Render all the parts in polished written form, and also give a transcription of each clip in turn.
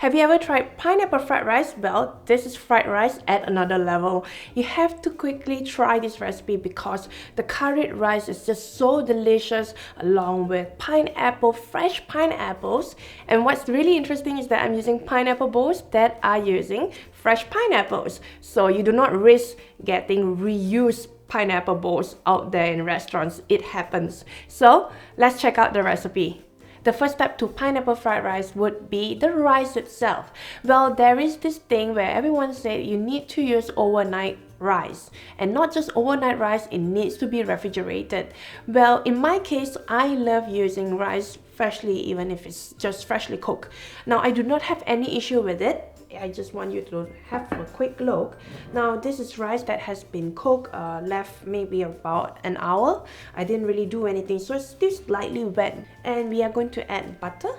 Have you ever tried pineapple fried rice? Well, this is fried rice at another level. You have to quickly try this recipe because the curried rice is just so delicious along with pineapple, fresh pineapples. And what's really interesting is that I'm using pineapple bowls that are using fresh pineapples. So you do not risk getting reused pineapple bowls out there in restaurants. It happens. So let's check out the recipe. The first step to pineapple fried rice would be the rice itself. Well, there is this thing where everyone said you need to use overnight rice, and not just overnight rice, it needs to be refrigerated. Well, in my case, I love using rice freshly, even if it's just freshly cooked. Now, I do not have any issue with it. I just want you to have a quick look. Now this is rice that has been cooked, left maybe about an hour. I didn't really do anything, so it's still slightly wet. And we are going to add butter.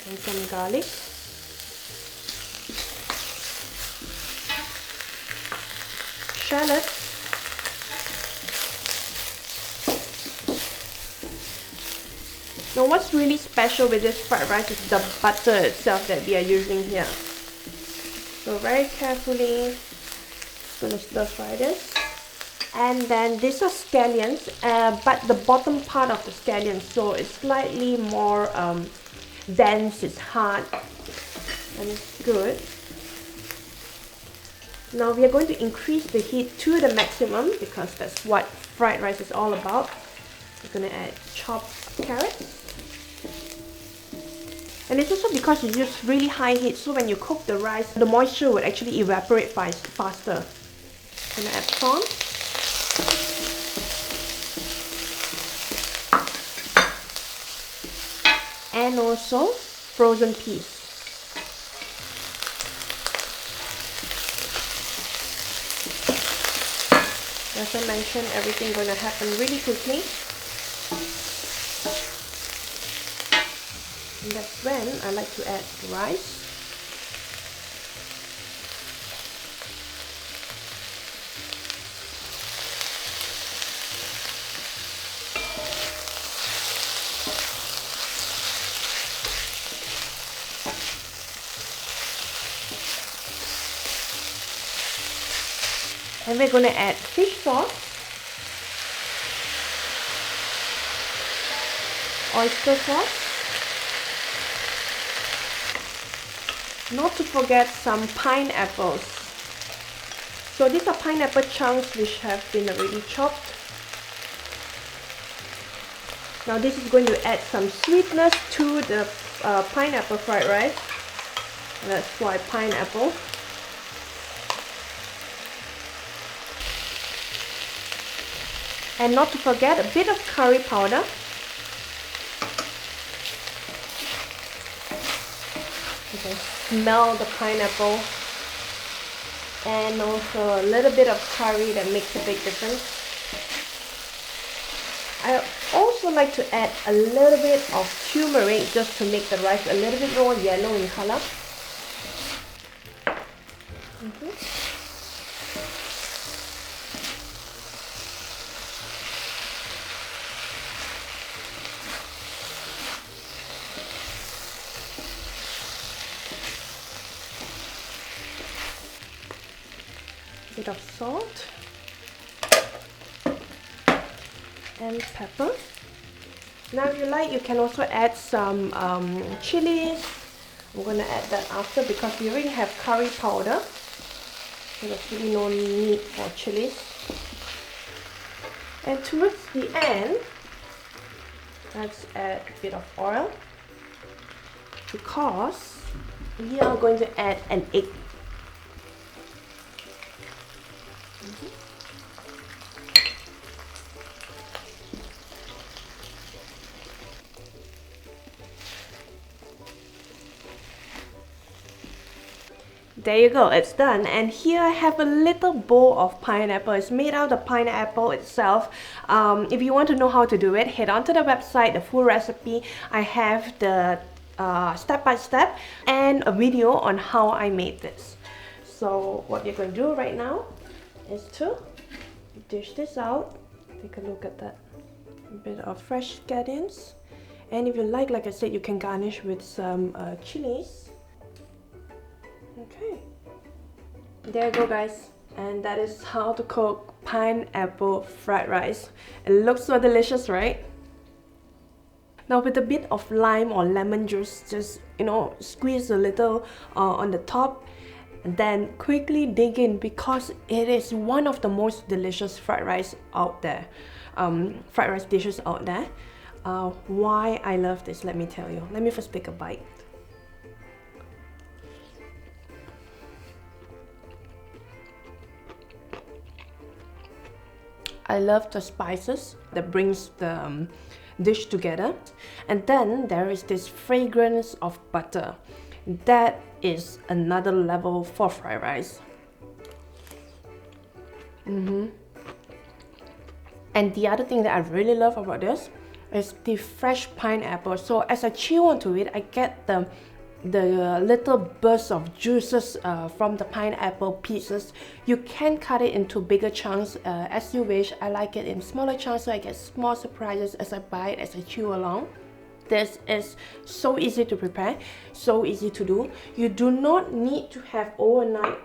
And some garlic. Shallot. Now what's really special with this fried rice is the butter itself that we are using here. So very carefully, I'm going to stir fry this. And then these are scallions, but the bottom part of the scallion, so it's slightly more dense, it's hard, and it's good. Now we are going to increase the heat to the maximum because that's what fried rice is all about. We're going to add chopped carrots. And it's also because you use really high heat, so when you cook the rice, the moisture would actually evaporate faster. I'm gonna add prawn. And also frozen peas. As I mentioned, everything gonna happen really quickly. And that's when I like to add the rice. And we're going to add fish sauce, oyster sauce, not to forget some pineapples. So these are pineapple chunks which have been already chopped. Now this is going to add some sweetness to the pineapple fried rice. That's why pineapple. And not to forget a bit of curry powder. You can smell the pineapple, and also a little bit of curry that makes a big difference. I also like to add a little bit of turmeric just to make the rice a little bit more yellow in color. Bit of salt and pepper. Now if you like, you can also add some chilies. I'm going to add that after because we already have curry powder, so there's really no need for chilies. And towards the end, let's add a bit of oil because we are going to add an egg. There you go, it's done. And here I have a little bowl of pineapple. It's made out of pineapple itself. If you want to know how to do it, head on to the website, the full recipe. I have the step-by-step and a video on how I made this. So what you're going to do right now is to dish this out. Take a look at that. a bit of fresh scallions. And if you like I said, you can garnish with some chilies. Okay, there you go guys, and that is how to cook pineapple fried rice. It looks so delicious, right? Now with a bit of lime or lemon juice, just squeeze a little on the top, and then quickly dig in, because it is one of the most delicious fried rice out there, fried rice dishes out there. Why I love this, let me tell you. Let me first take a bite. I love the spices that brings the dish together, and then there is this fragrance of butter. That is another level for fried rice. And the other thing that I really love about this is the fresh pineapple. So as I chew onto it, I get the little bursts of juices from the pineapple pieces. You can cut it into bigger chunks as you wish. I like it in smaller chunks, so I get small surprises as I bite, as I chew along. This is so easy to prepare, so easy to do. You do not need to have overnight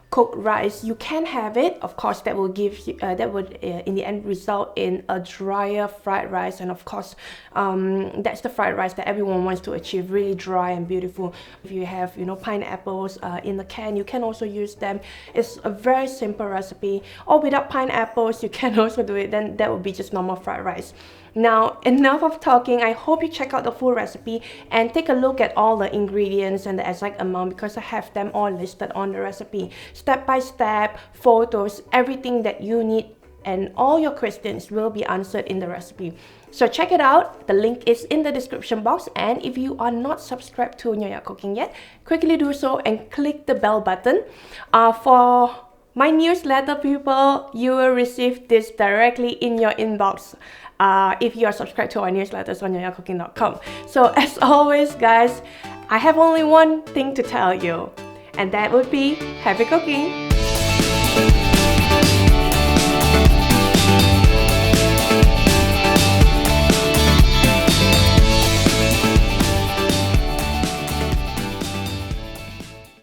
cooked rice. You can have it, of course. That will give you that would in the end result in a drier fried rice, and of course that's the fried rice that everyone wants to achieve, really dry and beautiful. If you have pineapples in the can, you can also use them. It's a very simple recipe, or without pineapples you can also do it. Then that would be just normal fried rice. Now, enough of talking. I hope you check out the full recipe and take a look at all the ingredients and the exact amount, because I have them all listed on the recipe. Step by step, photos, everything that you need, and all your questions will be answered in the recipe. So check it out. The link is in the description box. And if you are not subscribed to Nyonya Cooking yet, quickly do so and click the bell button. For my newsletter people, you will receive this directly in your inbox if you are subscribed to our newsletters on nyonyacooking.com. So as always guys, I have only one thing to tell you, and that would be happy cooking!